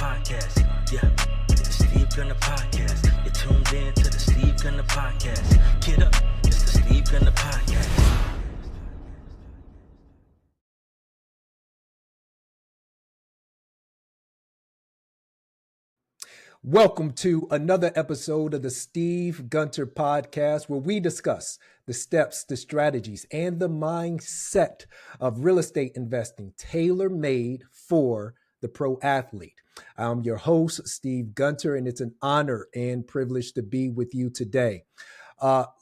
podcast. Yeah, it's the Steve Gunner podcast. You're tuned in to the Steve Gunner podcast. Get up, it's the Steve Gunner podcast. Welcome to another episode of the Steve Gunter podcast, where we discuss the steps, the strategies, and the mindset of real estate investing tailor-made for the pro athlete. I'm your host, Steve Gunter, and it's an honor and privilege to be with you today.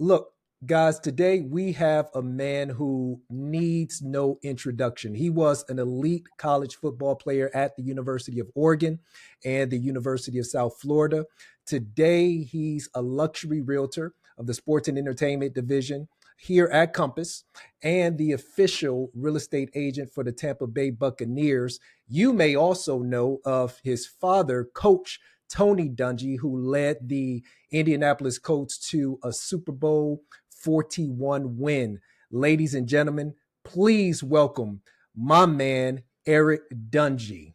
Look, guys, today we have a man who needs no introduction. He was an elite college football player at the University of Oregon and the University of South Florida. Today, he's a luxury realtor of the sports and entertainment division here at Compass and the official real estate agent for the Tampa Bay Buccaneers. You may also know of his father, Coach Tony Dungy, who led the Indianapolis Colts to a Super Bowl 41 win. Ladies and gentlemen, please welcome my man, Eric Dungy.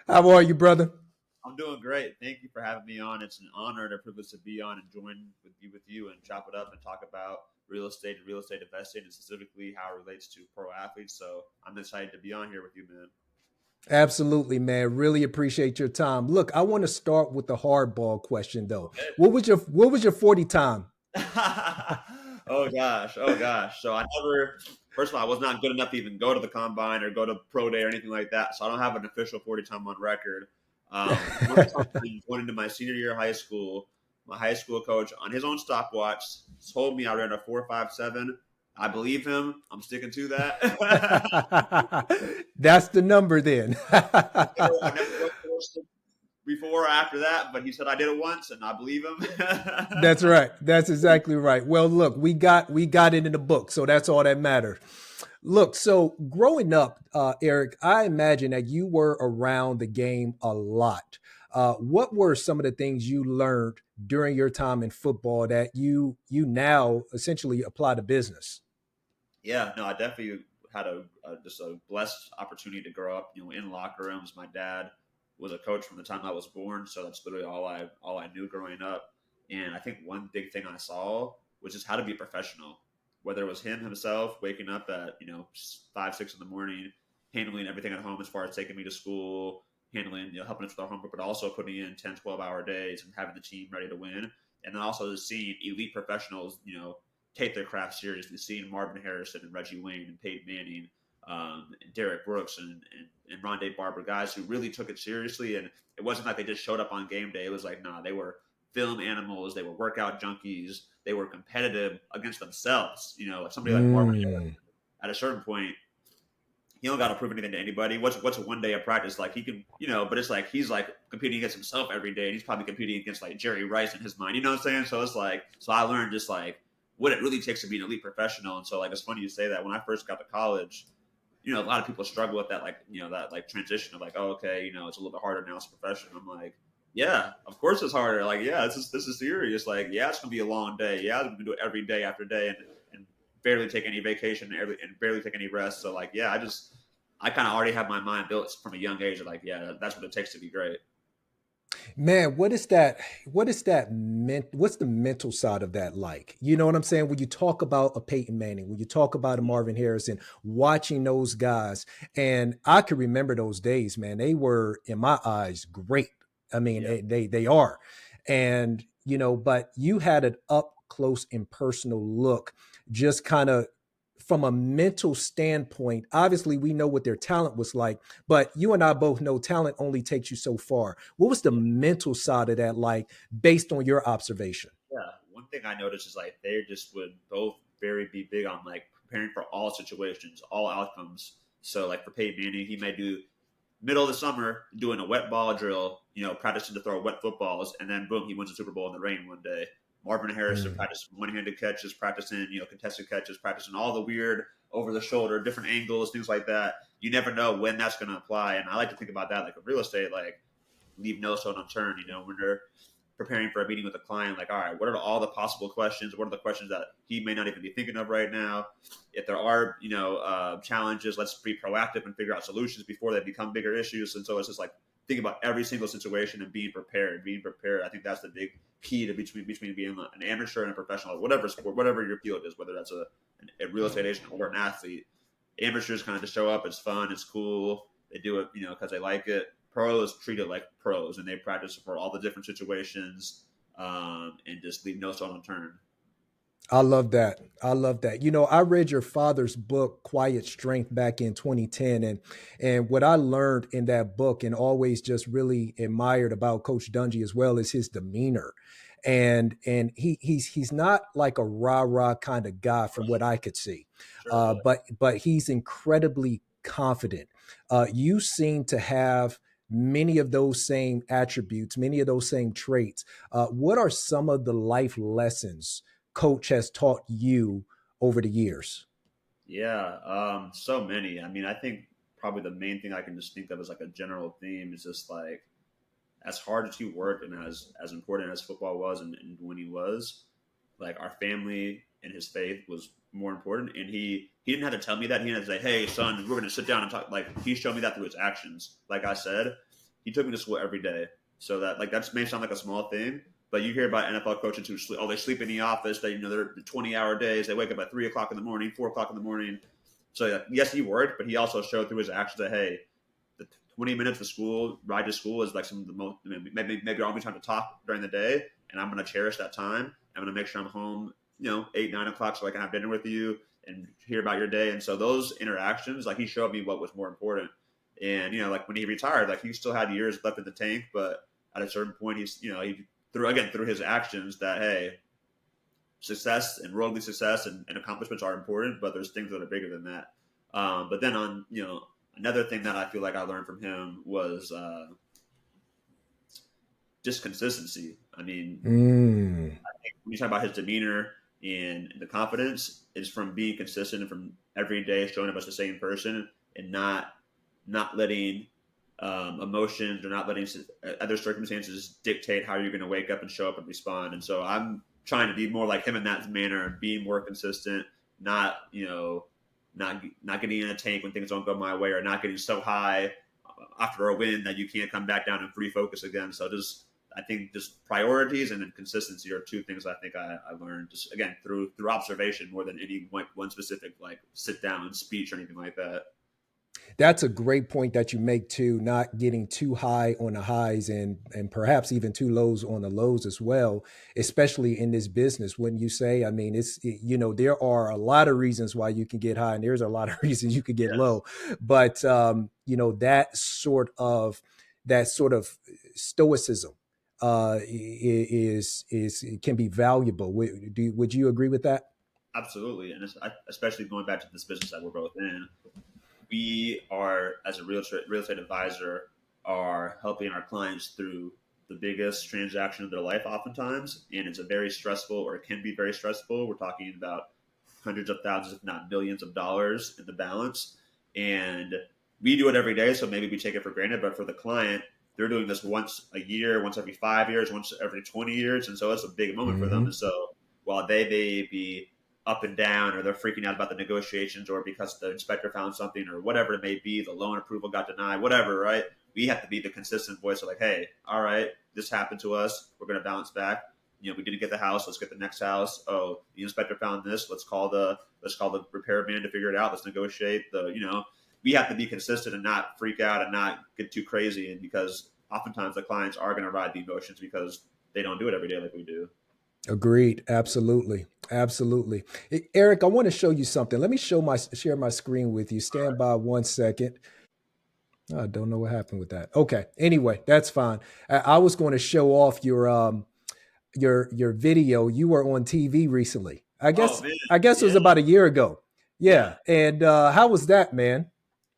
How are you, brother? I'm doing great. Thank you for having me on. It's an honor and a privilege to be on and join with you and chop it up and talk about real estate and real estate investing, and specifically how it relates to pro athletes. So I'm excited to be on here with you, man. Absolutely, man. Really appreciate your time. Look, I want to start with the hardball question, though. Okay. What was your 40 time? Oh gosh. So first of all, I was not good enough to even go to the combine or go to pro day or anything like that. So I don't have an official 40 time on record. Going into my senior year of high school, my high school coach on his own stopwatch told me I ran a 4.57. I believe him. I'm sticking to that. That's the number then. I never before or after that, but he said I did it once, and I believe him. That's right. That's exactly right. Well, look, we got it in the book, so that's all that matters. Look, so growing up, Eric, I imagine that you were around the game a lot. What were some of the things you learned during your time in football that you now essentially apply to business? Yeah, no, I definitely had just a blessed opportunity to grow up, in locker rooms. My dad was a coach from the time I was born, so that's literally all I knew growing up. And I think one big thing I saw was just how to be a professional. Whether it was him himself waking up at 5, 6 in the morning, handling everything at home as far as taking me to school, handling helping us with our homework, but also putting in 10, 12-hour days and having the team ready to win. And then also just seeing elite professionals, take their craft seriously, seeing Marvin Harrison and Reggie Wayne and Peyton Manning, and Derek Brooks and Rondé Barber, guys who really took it seriously. And it wasn't like they just showed up on game day. It was like, nah, they were film animals. They were workout junkies. They were competitive against themselves. Like somebody like Marvin Harrison, at a certain point, he don't got to prove anything to anybody. What's a one day of practice? Like he can, but it's like he's like competing against himself every day, and he's probably competing against like Jerry Rice in his mind. You know what I'm saying? So it's like, so I learned just like what it really takes to be an elite professional. And so like it's funny you say that. When I first got to college, a lot of people struggle with that, like that like transition of like, oh, okay, it's a little bit harder now as a professional. I'm like, yeah, of course it's harder. Like, yeah, this is serious. Like, yeah, it's gonna be a long day. Yeah, I'm gonna do it every day after day and barely take any vacation and barely take any rest. So like, yeah, I kind of already have my mind built from a young age. Like, yeah, that's what it takes to be great. Man, what's the mental side of that like? You know what I'm saying? When you talk about a Peyton Manning, when you talk about a Marvin Harrison, watching those guys, and I can remember those days, man, they were, in my eyes, great. I mean, yeah. they are. And, but you had an up close and personal look, just kind of from a mental standpoint. Obviously, we know what their talent was like, but you and I both know talent only takes you so far. What was the mental side of that like based on your observation? Yeah. One thing I noticed is like they just would both be big on like preparing for all situations, all outcomes. So like for Peyton Manning, he may do middle of the summer doing a wet ball drill, practicing to throw wet footballs, and then boom, he wins the Super Bowl in the rain one day. Marvin Harrison practicing one-handed catches, practicing, contested catches, practicing all the weird over-the-shoulder, different angles, things like that. You never know when that's going to apply. And I like to think about that like with real estate, like leave no stone unturned, when preparing for a meeting with a client, like, all right, what are all the possible questions? What are the questions that he may not even be thinking of right now? If there are, challenges, let's be proactive and figure out solutions before they become bigger issues. And so it's just like thinking about every single situation and being prepared. I think that's the big key to between being an amateur and a professional, whatever sport, whatever your field is, whether that's a real estate agent or an athlete. Amateurs kind of just show up. It's fun. It's cool. They do it, because they like it. Pros treat it like pros, and they practice for all the different situations, and just leave no stone unturned. I love that. I love that. I read your father's book, Quiet Strength, back in 2010. And what I learned in that book and always just really admired about Coach Dungy as well is his demeanor. And he's not like a rah-rah kind of guy from what I could see. Sure. But he's incredibly confident. You seem to have many of those same attributes, many of those same traits. What are some of the life lessons Coach has taught you over the years? Yeah, so many. I mean, I think probably the main thing I can just think of as like a general theme is just like, as hard as he worked and as important as football was and when he was, like, our family and his faith was more important. And he didn't have to tell me that. He didn't have to say, hey, son, we're going to sit down and talk. Like, he showed me that through his actions. Like I said, he took me to school every day. So that, like, that may sound like a small thing, but you hear about NFL coaches who sleep. Oh, they sleep in the office. They're 20-hour days. They wake up at 3 o'clock in the morning, 4 o'clock in the morning. So yes, he worked, but he also showed through his actions that, hey, the 20 minutes of school, ride to school, is like some of the most, maybe our only time to talk during the day, and I'm going to cherish that time. I'm going to make sure I'm home, 8, 9 o'clock, so I can have dinner with you and hear about your day. And so those interactions, like, he showed me what was more important. And, like, when he retired, like, he still had years left in the tank, but at a certain point, he through his actions that, hey, success and worldly success and accomplishments are important, but there's things that are bigger than that. But then another thing that I feel like I learned from him was just consistency. I mean, I think when you talk about his demeanor and the confidence, is from being consistent and from every day showing up as the same person and not letting emotions or not letting other circumstances dictate how you're going to wake up and show up and respond. And so I'm trying to be more like him in that manner and being more consistent, not getting in a tank when things don't go my way, or not getting so high after a win that you can't come back down and refocus again. So I think just priorities and then consistency are two things I think I learned, just again through observation more than any one specific like sit down speech or anything like that. That's a great point that you make too, not getting too high on the highs and perhaps even too lows on the lows as well, especially in this business. Wouldn't you say? I mean, there are a lot of reasons why you can get high and there's a lot of reasons you could get low, but that sort of stoicism can be valuable. Would you agree with that? Absolutely. And especially going back to this business that we're both in, we are, as a real estate advisor, are helping our clients through the biggest transaction of their life oftentimes. And it's a very stressful, or it can be very stressful. We're talking about hundreds of thousands, if not millions of dollars in the balance. And we do it every day, so maybe we take it for granted. But for the client, they're doing this once a year, once every 5 years, once every 20 years. And so it's a big moment for them. And so while they may be up and down, or they're freaking out about the negotiations, or because the inspector found something, or whatever it may be, the loan approval got denied, whatever, right? We have to be the consistent voice of like, hey, all right, this happened to us. We're going to bounce back. We didn't get the house. Let's get the next house. Oh, the inspector found this. Let's call the repairman to figure it out. Let's negotiate we have to be consistent and not freak out and not get too crazy. And because oftentimes the clients are going to ride the emotions because they don't do it every day like we do. Agreed. Absolutely. Absolutely. Eric, I want to show you something. Let me share my screen with you. Stand by 1 second. I don't know what happened with that. Okay. Anyway, that's fine. I was going to show off your video. You were on TV recently. I guess it was about a year ago. Yeah. And how was that, man?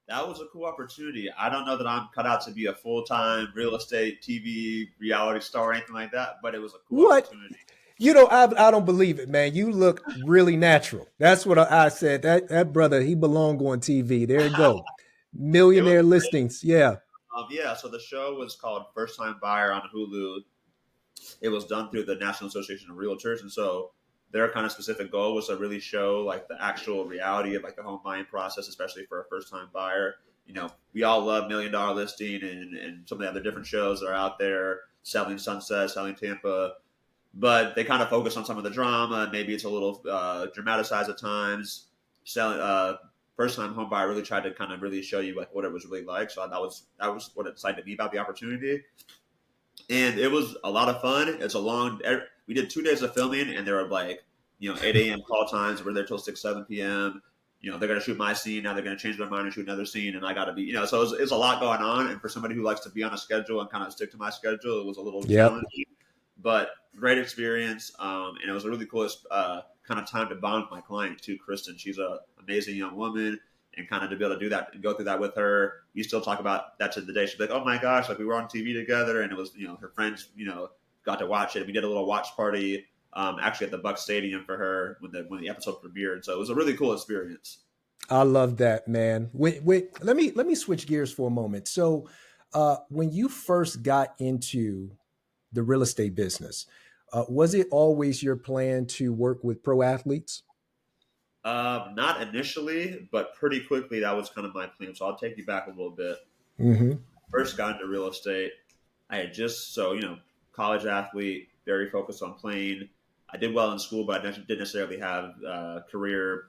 That was a cool opportunity. I don't know that I'm cut out to be a full-time real estate TV reality star or anything like that, but it was a cool opportunity. I don't believe it, man. You look really natural. That's what I said. That brother, he belonged on TV. There you go. Millionaire listings. Yeah. So the show was called First Time Buyer on Hulu. it was done through the National Association of Realtors. And so their kind of specific goal was to really show like the actual reality of like the home buying process, especially for a first time buyer. We all love $1 Million Listing and some of the other different shows that are out there, Selling Sunset, Selling Tampa, but they kind of focus on some of the drama. Maybe it's a little dramatized at times. Selling first time home buyer really tried to kind of really show you like what it was really like. So that was what excited me about the opportunity. And it was a lot of fun. We did 2 days of filming, and there were like, 8 a.m. call times. We're there till 6, 7 p.m. They're going to shoot my scene. Now they're going to change their mind and shoot another scene. And I got to be, so it's a lot going on. And for somebody who likes to be on a schedule and kind of stick to my schedule, it was a little challenging, but great experience. And it was a really cool kind of time to bond with my client too, Kristen. She's an amazing young woman. And kind of to be able to do that and go through that with her, we still talk about that to the day. She's like, "Oh my gosh, like we were on TV together," and it was, her friends, got to watch it. We did a little watch party, actually at the Bucs Stadium for her when the episode premiered. So it was a really cool experience. I love that, man. Wait, let me switch gears for a moment. So, when you first got into the real estate business, was it always your plan to work with pro athletes? Not initially, but pretty quickly that was kind of my plan. So I'll take you back a little bit. Mm-hmm. First got into real estate. I had college athlete, very focused on playing. I did well in school, but I didn't necessarily have career,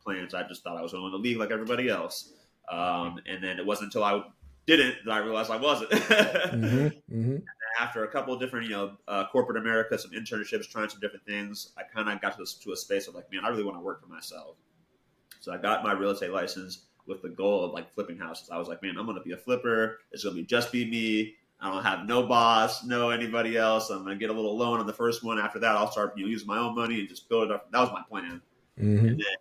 plans. I just thought I was going to league like everybody else. And then it wasn't until I didn't that I realized I wasn't. Mm-hmm. Mm-hmm. After a couple of different, corporate America, some internships, trying some different things, I kind of got to a space of like, man, I really want to work for myself. So I got my real estate license with the goal of like flipping houses. I was like, man, I'm going to be a flipper. It's going to just be me. I don't have no boss, no anybody else. I'm going to get a little loan on the first one. After that, I'll start using my own money and just build it up. That was my plan. Mm-hmm. And then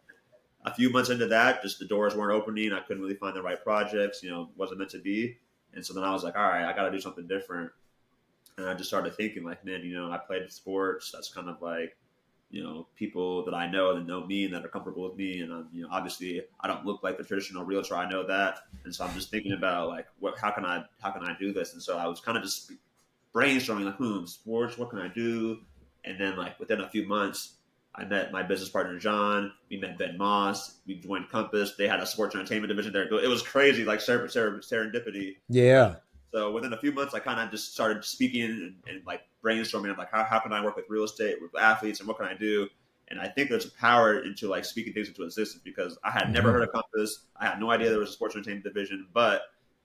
a few months into that, just the doors weren't opening. I couldn't really find the right projects. Wasn't meant to be. And so then I was like, all right, I got to do something different. And I just started thinking like, man, I played sports. That's kind of like, people that I know that know me and that are comfortable with me. And obviously I don't look like the traditional realtor. I know that. And so I'm just thinking about like, how can I do this? And so I was kind of just brainstorming like, sports, what can I do? And then like within a few months, I met my business partner, John. We met Ben Moss. We joined Compass. They had a sports entertainment division there. It was crazy, like serendipity. Yeah. So within a few months, I kind of just started speaking and like brainstorming of like, how can I work with real estate, with athletes, and what can I do? And I think there's a power into like speaking things into existence, because I had never heard of Compass. I had no idea there was a sports entertainment division. But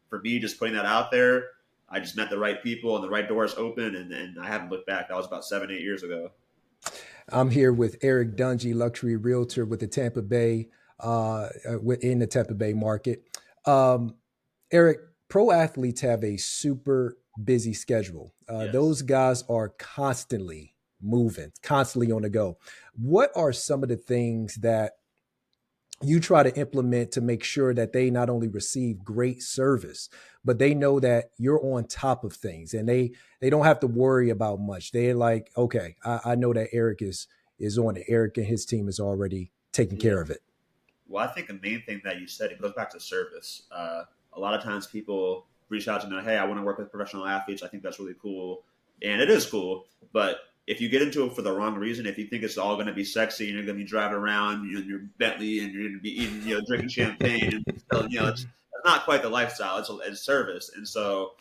for me, just putting that out there, I just met the right people and the right doors open, and I haven't looked back. That was about 7-8 years ago. I'm here with Eric Dungy, luxury realtor with the Tampa Bay, in the Tampa Bay market. Eric, pro athletes have a super busy schedule. Yes. Those guys are constantly moving, constantly on the go. What are some of the things that you try to implement to make sure that they not only receive great service, but they know that you're on top of things and they don't have to worry about much? They're like, okay, I know that Eric is on it. Eric and his team is already taking care of it. Well, I think the main thing that you said, it goes back to service. A lot of times people reach out to me, hey, I want to work with professional athletes. I think that's really cool. And it is cool. But if you get into it for the wrong reason, if you think it's all going to be sexy and you're going to be driving around in your Bentley and you're going to be eating, drinking champagne, and it's not quite the lifestyle. It's service. And so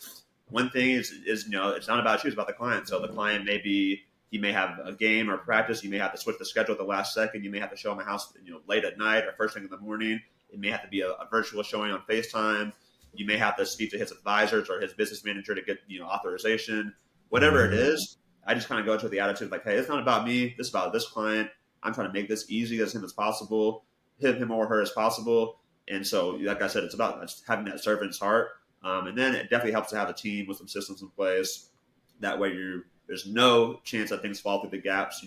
one thing is it's not about you, it's about the client. So the client he may have a game or practice. You may have to switch the schedule at the last second. You may have to show him a house, late at night or first thing in the morning. It may have to be a virtual showing on FaceTime. You may have to speak to his advisors or his business manager to get, authorization. Whatever it is, I just kind of go into the attitude like, hey, it's not about me. This is about this client. I'm trying to make this easy as him as possible, him or her as possible. And so, like I said, it's about just having that servant's heart. And then it definitely helps to have a team with some systems in place. That way there's no chance that things fall through the gaps.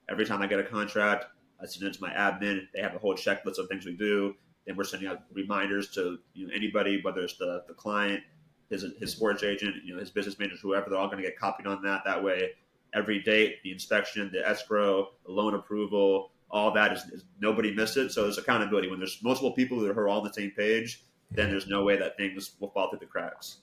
Every time I get a contract, I send it to my admin. They have a whole checklist of things we do. Then we're sending out reminders to anybody, whether it's the client, his sports agent, his business manager, whoever. They're all going to get copied on that. That way, every date, the inspection, the escrow, the loan approval, all that is nobody missed it. So there's accountability. When there's multiple people who are all on the same page, then there's no way that things will fall through the cracks.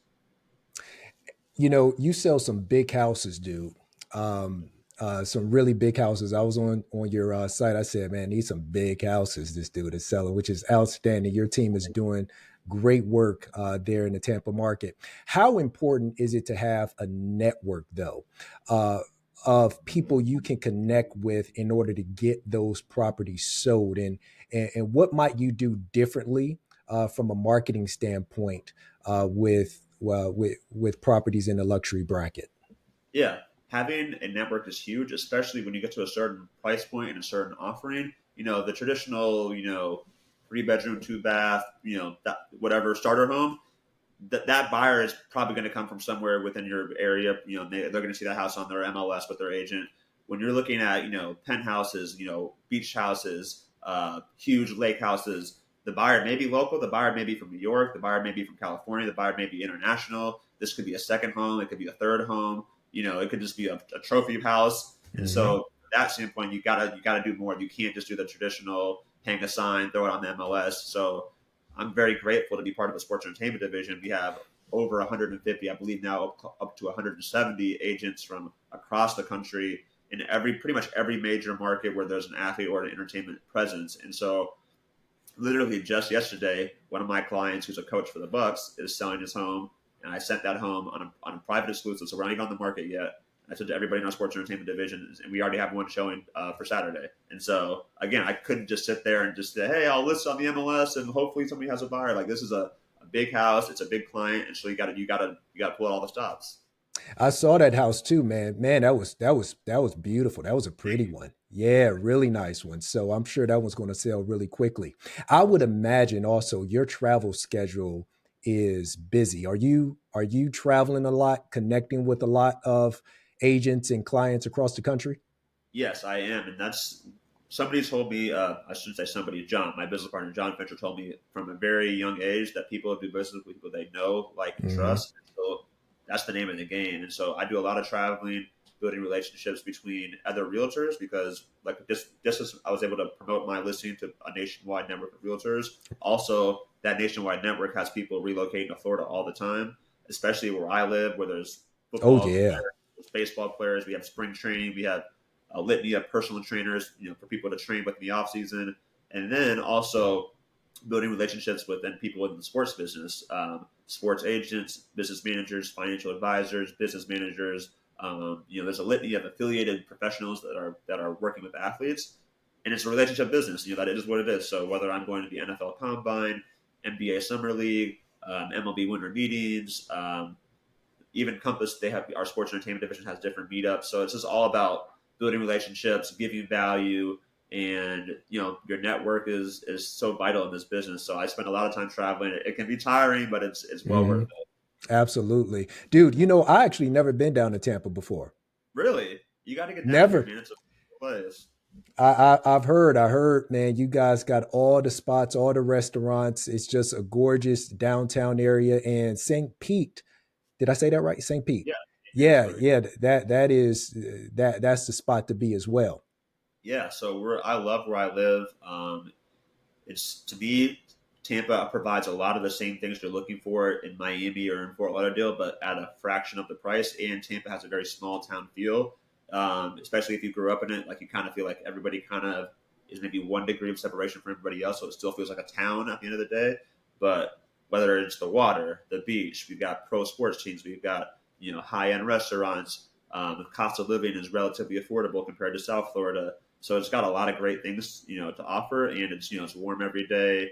You sell some big houses, dude. some really big houses. I was on your site. I said, man, need some big houses this dude is selling, which is outstanding. Your team is doing great work there in the Tampa market. How important is it to have a network, though, of people you can connect with in order to get those properties sold? And what might you do differently from a marketing standpoint with properties in the luxury bracket? Yeah, having a network is huge, especially when you get to a certain price point and a certain offering. The traditional, 3 bedroom, 2 bath, whatever starter home. That buyer is probably going to come from somewhere within your area. They're going to see that house on their MLS with their agent. When you're looking at, penthouses, beach houses, huge lake houses, the buyer may be local. The buyer may be from New York. The buyer may be from California. The buyer may be international. This could be a second home. It could be a third home. It could just be a trophy house. And so, from that standpoint, you gotta do more. You can't just do the traditional hang a sign, throw it on the MLS. So I'm very grateful to be part of the sports entertainment division. We have over 150, I believe now up to 170 agents from across the country in pretty much every major market where there's an athlete or an entertainment presence. And so literally just yesterday, one of my clients who's a coach for the Bucks is selling his home, and I sent that home on a private exclusive, so we're not even on the market yet. I said to everybody in our sports entertainment division, and we already have one showing for Saturday. And so, again, I couldn't just sit there and just say, hey, I'll list on the MLS and hopefully somebody has a buyer. Like, this is a big house. It's a big client. And so you got to pull out all the stops. I saw that house too, man. Man, that was beautiful. That was a pretty one. Yeah, really nice one. So I'm sure that one's going to sell really quickly. I would imagine also your travel schedule is busy. Are you traveling a lot, connecting with a lot of agents and clients across the country? Yes, I am. And that's somebody told me, I shouldn't say somebody, John, my business partner, John Fincher, told me from a very young age that people do business with people they know, like, and Hmm. trust. So that's the name of the game. And so I do a lot of traveling, building relationships between other realtors because, like, just as I was able to promote my listing to a nationwide network of realtors, also that nationwide network has people relocating to Florida all the time, especially where I live, where there's Oh football yeah. players, there's baseball players, we have spring training, we have a litany of personal trainers, for people to train with in the off season, and then also building relationships with then people in the sports business, sports agents, business managers, financial advisors, business managers. There's a litany of affiliated professionals that are working with athletes, and it's a relationship business. That it is what it is. So whether I'm going to the NFL Combine, NBA Summer League, MLB Winter Meetings, even Compass, they have our sports entertainment division has different meetups. So it's just all about building relationships, giving value, and your network is so vital in this business. So I spend a lot of time traveling. It can be tiring, but it's well worth Hmm. it. Absolutely. Dude, I actually never been down to Tampa before. Really, you got to get down here, Never. man. It's a place. I've heard, man, you guys got all the spots, all the restaurants. It's just a gorgeous downtown area. And St. Pete, did I say that right? St. Pete. Yeah, it's Yeah, where yeah, that's the spot to be as well. yeah. So I love where I live. It's to me, Tampa provides a lot of the same things you're looking for in Miami or in Fort Lauderdale, but at a fraction of the price. And Tampa has a very small town feel, especially if you grew up in it. Like, you kind of feel like everybody kind of is maybe 1 degree of separation from everybody else, so it still feels like a town at the end of the day. But whether it's the water, the beach, we've got pro sports teams, we've got high end restaurants. The cost of living is relatively affordable compared to South Florida, so it's got a lot of great things, to offer, and it's warm every day.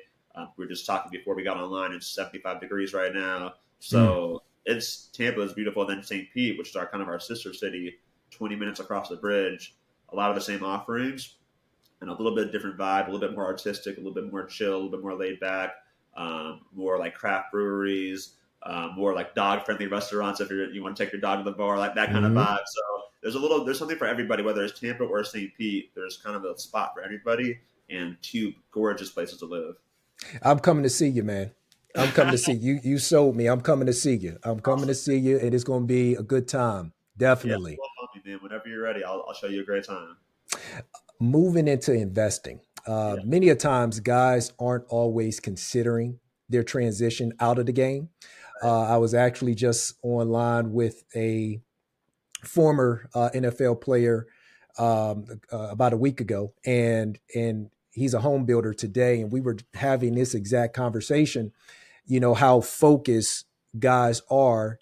We were just talking before we got online. It's 75 degrees right now, Mm. so it's Tampa is beautiful. And then St. Pete, which is our sister city, 20 minutes across the bridge. A lot of the same offerings, and a little bit different vibe, a little bit more artistic, a little bit more chill, a little bit more laid back, more like craft breweries, more like dog friendly restaurants if you want to take your dog to the bar, like that kind of Hmm. vibe. So there's something for everybody, whether it's Tampa or St. Pete. There's kind of a spot for everybody, and two gorgeous places to live. I'm coming to see you, man. I'm coming to see you. You sold me. I'm coming to see you. I'm coming to Awesome. see you, and it's going to be a good time. Yeah, Definitely. well on me, man. Whenever you're ready, I'll show you a great time. Moving into investing. Yeah. Many a times, guys aren't always considering their transition out of the game. Right. I was actually just online with former NFL player about a week ago, and he's a home builder today, and we were having this exact conversation. How focused guys are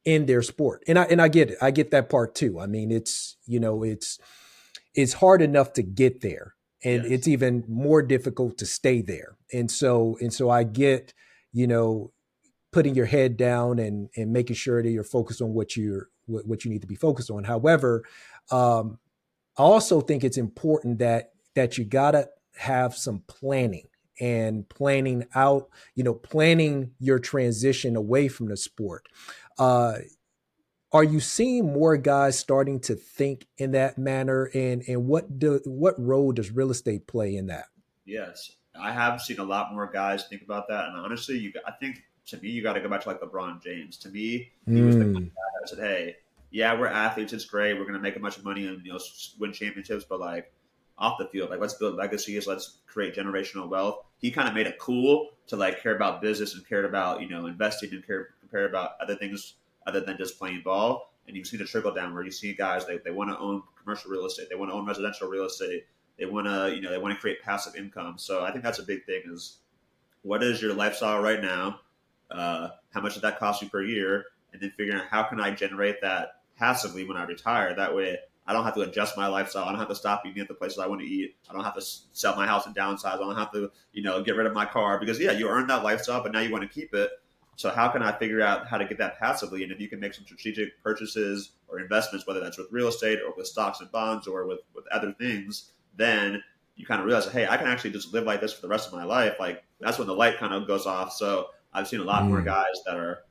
in their sport, and I get it. I get that part too. I mean, it's hard enough to get there, and Yes. it's even more difficult to stay there. And so I get, you know, putting your head down and making sure that you're focused on what you need to be focused on. However, um, I also think it's important that you gotta have some planning and planning out, planning your transition away from the sport. Uh, are you seeing more guys starting to think in that manner? And what role does real estate play in that? Yes, I have seen a lot more guys think about that, and honestly, I think to me, you got to go back to like LeBron James. To me, he was the kind of Mm, guy that said, "Hey, yeah, we're athletes. It's great. We're going to make a bunch of money and win championships, but like off the field, like let's build legacies. Let's create generational wealth." He kind of made it cool to like care about business and cared about investing and care about other things other than just playing ball. And you've seen a trickle down where you see guys they want to own commercial real estate, they want to own residential real estate, they want to, they want to create passive income. So I think that's a big thing is what is your lifestyle right now? How much does that cost you per year? And then figuring out how can I generate that passively when I retire? That way I don't have to adjust my lifestyle. I don't have to stop eating at the places I want to eat. I don't have to sell my house and downsize. I don't have to, get rid of my car because yeah, you earned that lifestyle, but now you want to keep it. So how can I figure out how to get that passively? And if you can make some strategic purchases or investments, whether that's with real estate or with stocks and bonds or with other things, then you kind of realize, hey, I can actually just live like this for the rest of my life. Like that's when the light kind of goes off. So I've seen a lot more mm, guys that are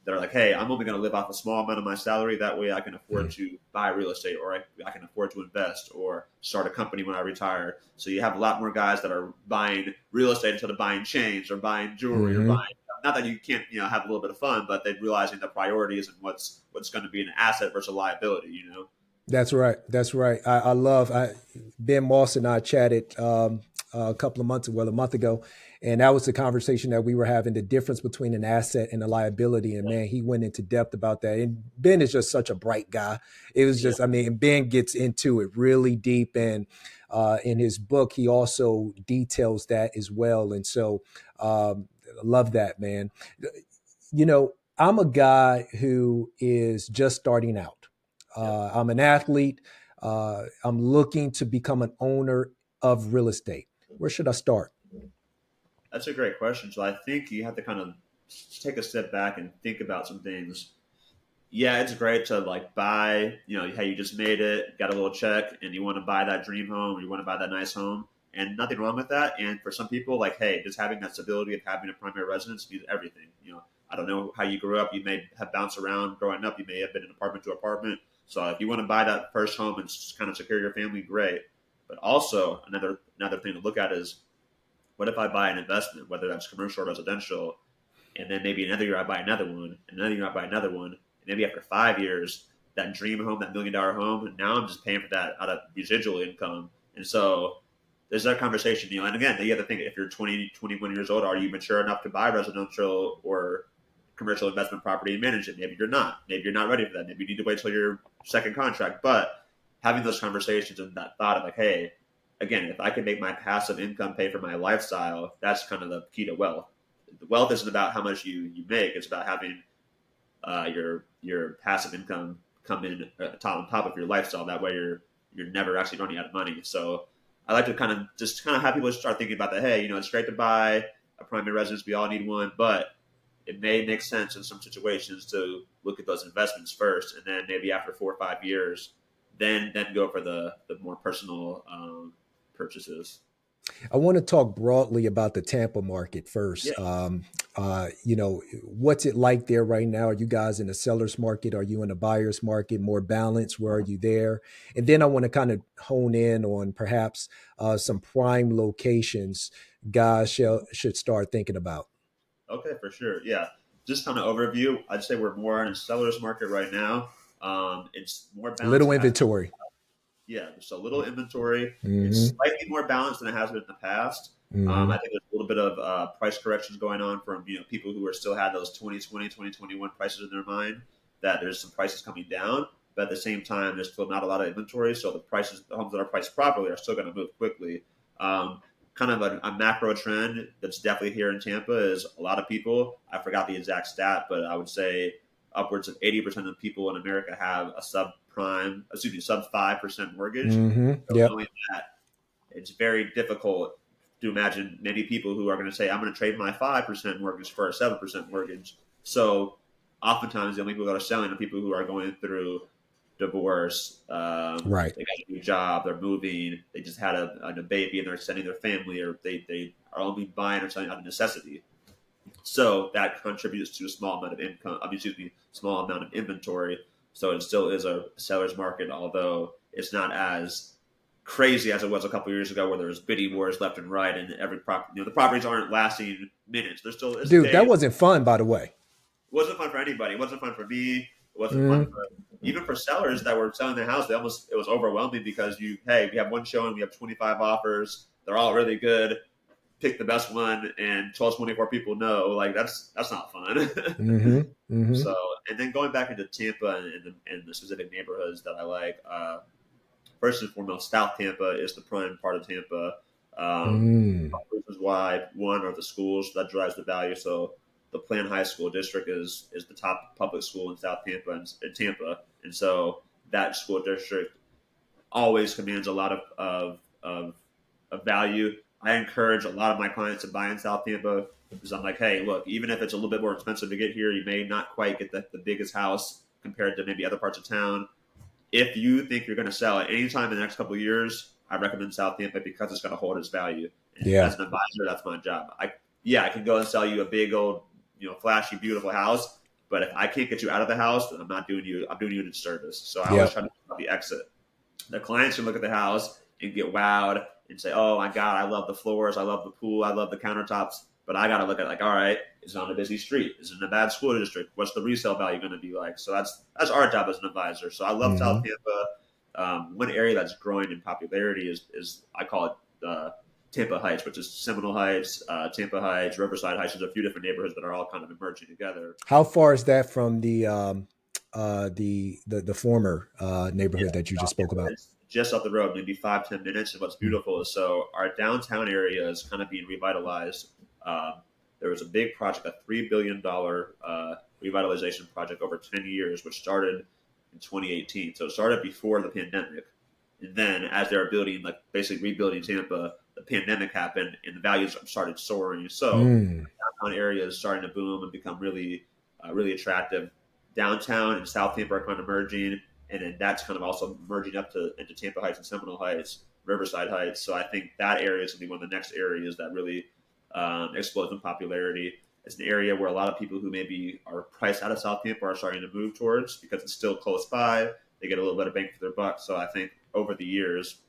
like, hey, I'm only going to live off a small amount of my salary. That way I can afford mm. to buy real estate or I can afford to invest or start a company when I retire. So you have a lot more guys that are buying real estate instead of buying chains or buying jewelry or Hmm. buying, not that you can't, have a little bit of fun, but they're realizing the priorities and what's going to be an asset versus a liability. That's right. That's right. Ben Moss and I chatted a couple of months, well, a month ago, and that was the conversation that we were having, the difference between an asset and a liability. And man, he went into depth about that. And Ben is just such a bright guy. It was Yeah. just, I mean, Ben gets into it really deep. And in his book, he also details that as well. And so, love that, man. I'm a guy who is just starting out. Yep. I'm an athlete. I'm looking to become an owner of real estate. Where should I start? That's a great question. So I think you have to kind of take a step back and think about some things. Yeah, it's great to like buy, hey, you just made it, got a little check, and you want to buy that dream home, or you want to buy that nice home, and nothing wrong with that. And for some people, like, hey, just having that stability of having a primary residence means everything. I don't know how you grew up. You may have bounced around growing up. You may have been in apartment to apartment. So if you want to buy that first home and kind of secure your family, great. But also another thing to look at is what if I buy an investment, whether that's commercial or residential, and then maybe another year I buy another one, and another year I buy another one, and maybe after 5 years, that dream home, that $1 million home, and now I'm just paying for that out of residual income. And so there's that conversation, and again, you have to think if you're 20, 21 years old, are you mature enough to buy residential or commercial investment property and manage it? Maybe you're not. Maybe you're not ready for that. Maybe you need to wait till your second contract. But having those conversations and that thought of like, hey, again, if I can make my passive income pay for my lifestyle, that's kind of the key to wealth. The wealth isn't about how much you make; it's about having your passive income come in on top of your lifestyle. That way, you're never actually running out of money. So, I like to kind of have people start thinking about that. Hey, it's great to buy a primary residence. We all need one, but it may make sense in some situations to look at those investments first, and then maybe after 4 or 5 years, then go for the more personal purchases. I want to talk broadly about the Tampa market first. Yeah. What's it like there right now? Are you guys in the seller's market? Are you in the buyer's market? More balanced? Where are you there? And then I want to kind of hone in on perhaps some prime locations guys should start thinking about. Okay, for sure. Yeah. Just kind of overview. I'd say we're more in a seller's market right now. It's more balanced. Little inventory. Yeah, there's a little inventory. It's Hmm. slightly more balanced than it has been in the past. I Hmm. think there's a little bit of price corrections going on from people who are still had those 2020, 2021 prices in their mind. That there's some prices coming down. but at the same time, there's still not a lot of inventory. So the homes that are priced properly are still going to move quickly. Kind of a macro trend that's definitely here in Tampa is a lot of people, I forgot the exact stat, but I would say upwards of 80% of people in America have a sub 5% mortgage. Mm-hmm. So Yep. knowing that, it's very difficult to imagine many people who are going to say, I'm going to trade my 5% mortgage for a 7% mortgage. So oftentimes the only people that are selling are people who are going through divorce, Right. they got a new job, they're moving, they just had a baby and they're sending their family, or they are only buying or selling out of necessity. So that contributes to a small amount of income, small amount of inventory. So it still is a seller's market, although it's not as crazy as it was a couple of years ago, where there was bidding wars left and right, and every property, the properties aren't lasting minutes. They're still, Dude, that wasn't fun, by the way. It wasn't fun for anybody. It wasn't fun for me. It wasn't fun for even for sellers that were selling their house. It was overwhelming because we have one showing, we have 25 offers, they're all really good. Pick the best one, and 12, 24 people no. Like that's not fun. Mm-hmm. Mm-hmm. So, and then going back into Tampa and the specific neighborhoods that I like. First and foremost, South Tampa is the prime part of Tampa. This is why one are the schools that drives the value. So the Plan High School District is the top public school in South Tampa and so that school district always commands a lot of value. I encourage a lot of my clients to buy in South Tampa because I'm like, hey, look, even if it's a little bit more expensive to get here, you may not quite get the biggest house compared to maybe other parts of town. If you think you're going to sell at any time in the next couple of years, I recommend South Tampa because it's going to hold its value. And as an advisor, that's my job. I can go and sell you a big old, flashy, beautiful house. But if I can't get you out of the house, then I'm doing you a disservice. So I always try to talk about the exit. The clients can look at the house and get wowed and say, oh my God, I love the floors. I love the pool. I love the countertops. But I got to look at all right, is it on a busy street? Is it in a bad school district? What's the resale value going to be like? So that's our job as an advisor. So I love South Tampa. One area that's growing in popularity is I call it Tampa Heights, which is Seminole Heights, Tampa Heights, Riverside Heights. There's a few different neighborhoods that are all kind of emerging together. How far is that from the former neighborhood that you just spoke about? It's just up the road, maybe 5-10 minutes. And what's beautiful is our downtown area is kind of being revitalized. There was a big project, a $3 billion revitalization project over 10 years, which started in 2018. So it started before the pandemic. And then as they were building, basically rebuilding Tampa, the pandemic happened and the values started soaring. So the downtown area is starting to boom and become really, really attractive. Downtown and South Tampa are kind of merging. And then that's kind of also merging up into Tampa Heights and Seminole Heights, Riverside Heights. So I think that area is going to be one of the next areas that really explodes in popularity. It's an area where a lot of people who maybe are priced out of South Tampa are starting to move towards because it's still close by. They get a little bit of bang for their buck. So I think over the years,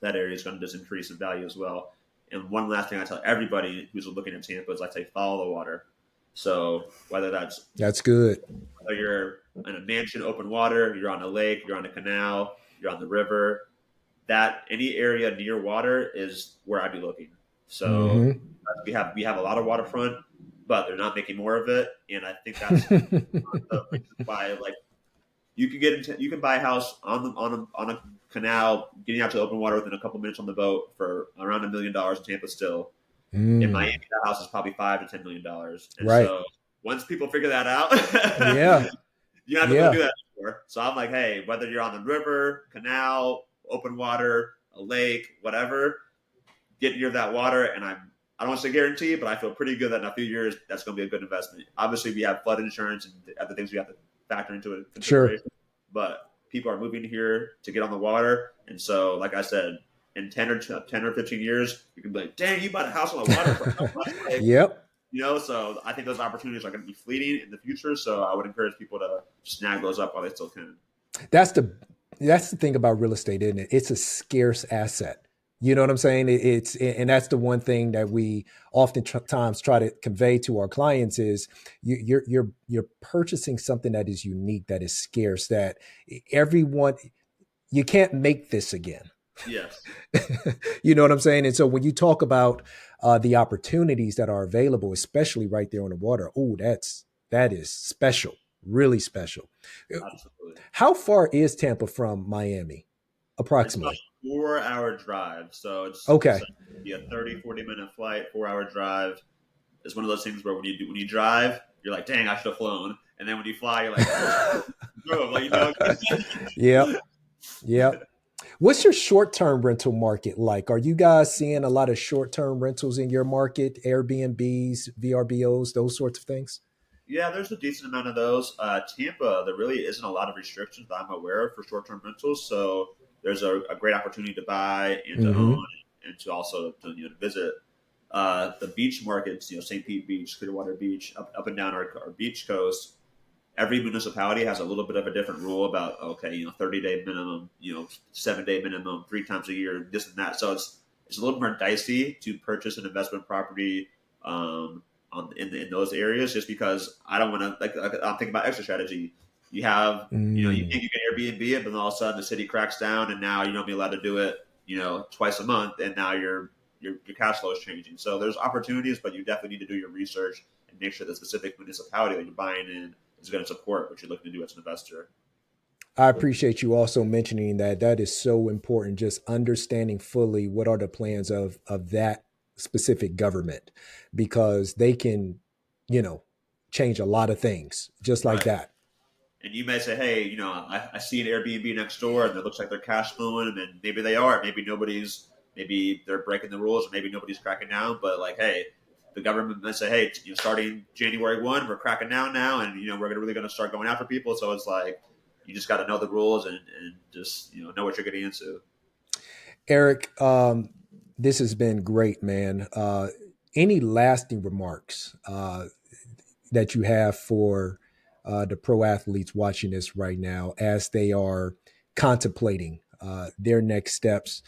that area is going to just increase in value as well. And one last thing I tell everybody who's looking at Tampa is I say follow the water. So whether that's good. Whether you're in a mansion, open water, you're on a lake, you're on a canal, you're on the river, that any area near water is where I'd be looking. So we have a lot of waterfront, but they're not making more of it, and I think that's why you can buy a house on a canal, getting out to open water within a couple minutes on the boat for around $1 million in Tampa still. In Miami, that house is probably $5 to $10 million. And right. So once people figure that out, you have to go do that before. So I'm like, hey, whether you're on the river, canal, open water, a lake, whatever, get near that water. And I don't want to say guarantee, but I feel pretty good that in a few years, that's going to be a good investment. Obviously, we have flood insurance and other things we have to factor into it. Sure. But people are moving here to get on the water. And so, like I said, in 10 or 15 years, you can be like, dang, you bought a house on the water for how much? Yep. So I think those opportunities are going to be fleeting in the future. So I would encourage people to snag those up while they still can. That's the thing about real estate, isn't it? It's a scarce asset. You know what I'm saying? And that's the one thing that we oftentimes try to convey to our clients is you're purchasing something that is unique, that is scarce, that you can't make this again. Yes. You know what I'm saying? And so when you talk about the opportunities that are available, especially right there on the water, that is special. Really special. Absolutely. How far is Tampa from Miami? It's about Approximately. a 4 hour drive. So it's Okay. be a 30-40 minute flight, 4 hour drive. It's one of those things where when you drive, you're like, dang, I should have flown. And then when you fly, you're like, oh, drove. Like, Yep. Yep. What's your short-term rental market like? Are you guys seeing a lot of short-term rentals in your market, Airbnbs, VRBOs, those sorts of things? Yeah, there's a decent amount of those. Tampa, there really isn't a lot of restrictions that I'm aware of for short-term rentals. So there's a great opportunity to buy and to Mm-hmm. own and to also to visit. The beach markets, St. Pete Beach, Clearwater Beach, up and down our beach coast. Every municipality has a little bit of a different rule about 30-day minimum, 7-day minimum, 3 times a year, this and that. So it's a little more dicey to purchase an investment property in those areas, just because I don't want to I'm thinking about exit strategy. You have you Mm. think you can Airbnb it, but then all of a sudden the city cracks down, and now you don't be allowed to do it twice a month, and now your cash flow is changing. So there's opportunities, but you definitely need to do your research and make sure the specific municipality that you're buying in is going to support what you're looking to do as an investor. I appreciate you also mentioning that. That is so important. Just understanding fully what are the plans of that specific government, because they can, you know, change a lot of things just like Right. that. And you may say, hey, I see an Airbnb next door and it looks like they're cash flowing, and maybe they are. Maybe they're breaking the rules, or maybe nobody's cracking down. But like, hey, the government might say, hey, starting January 1, we're cracking down now, and we're really going to start going after people. So it's like you just got to know the rules and just know what you're getting into. Eric, this has been great, man. Any lasting remarks that you have for the pro athletes watching this right now as they are contemplating their next steps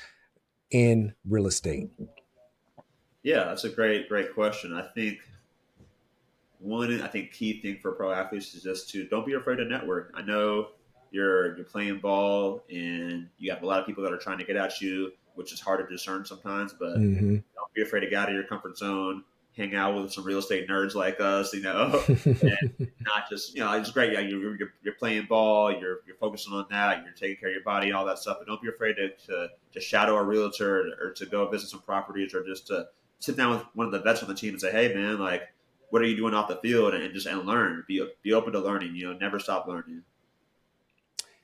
in real estate? Yeah, that's a great question. I think key thing for pro athletes is just to don't be afraid to network. I know you're playing ball and you have a lot of people that are trying to get at you, which is hard to discern sometimes. But Mm-hmm. don't be afraid to get out of your comfort zone, hang out with some real estate nerds like us, and not just it's great. Yeah, you're playing ball, you're focusing on that, you're taking care of your body, and all that stuff. But don't be afraid to shadow a realtor or to go visit some properties, or just to sit down with one of the vets on the team and say, hey man, like, what are you doing off the field, and just learn. Be open to learning. Never stop learning.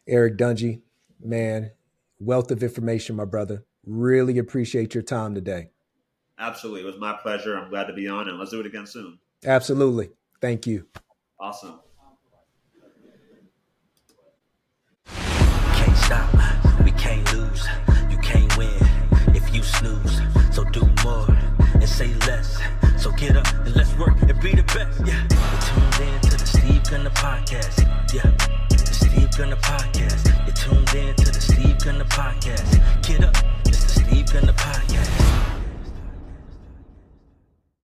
Eric Dungy, man, wealth of information, my brother. Really appreciate your time today. Absolutely, it was my pleasure. I'm glad to be on, and let's do it again soon. Absolutely. Thank you. Awesome. Can't stop, we can't lose. You can't win if you snooze. So do more and say less. So get up and let's work and be the best. Yeah, you're tuned in to the Steve Gunner podcast. Yeah, the Steve Gunner podcast. You're tuned in to the Steve Gunner podcast. Get up, it's the Steve Gunner podcast.